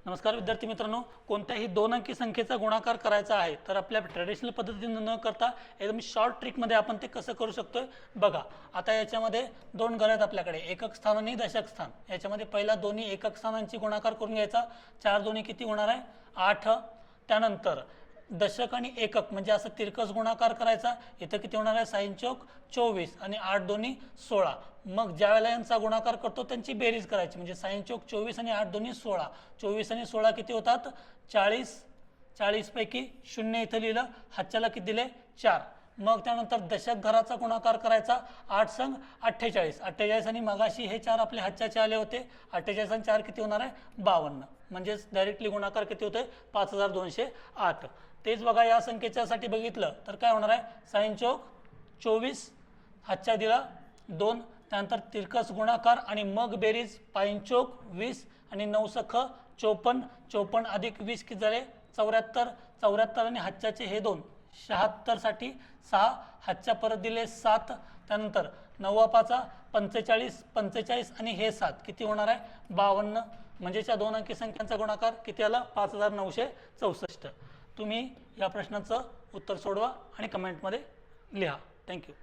नमस्कार विद्यार्थी मित्रांनो, कोणत्याही दोन अंकी संख्येचा गुणाकार करायचा आहे तर आपल्या ट्रेडिशनल पद्धतीने न करता एकदम शॉर्ट ट्रिकमध्ये आपण ते कसं करू शकतोय बघा. आता याच्यामध्ये दोन घरं आहेत आपल्याकडे, एकक स्थान आणि दशक स्थान. याच्यामध्ये पहिला दोन्ही एकक स्थानांची गुणाकार करून घ्यायचा. 4 दोन्ही किती होणार आहे 8. त्यानंतर दशक आणि एकक म्हणजे असं तिरकस गुणाकार करायचा. इथं किती होणार आहे 6 चौक 24 आणि 8 दोन्ही 16. मग ज्या वेळेला यांचा गुणाकार करतो त्यांची बेरीज करायची, म्हणजे 6 चौक 24 आणि 8 दोन्ही 16. 24 आणि 16 किती होतात 40. 40 पैकी 0 इथं लिहिलं, हातच्याला किती दिले 4. मग त्यानंतर दशक घराचा गुणाकार करायचा. 8 संग 48. 48 आणि मगाशी हे 4 आपले हातच्याचे आले होते. 48 आणि 4 किती होणार आहे 52. म्हणजेच डायरेक्टली गुणाकार किती होतोय 5208. तेच बघा या संख्येच्यासाठी बघितलं तर काय होणार आहे 6 चौक 24 हातच्या दिला 2. त्यानंतर तिरकस गुणाकार आणि मग बेरीज 5 चौक 20 आणि 9 सख 54. 54 अधिक 20 किती झाले 74. 74 आणि हातच्याचे हे 2 76 साठी 6 हातच्या परत दिले 7. त्यानंतर 9 5 45. 45 आणि हे 7 किती होणार आहे 52. म्हणजेच्या दोन अंकी संख्यांचा गुणाकार किती आला 5964. तुम्ही या प्रश्नाचं उत्तर सोडवा आणि कमेंटमध्ये लिहा. थँक्यू.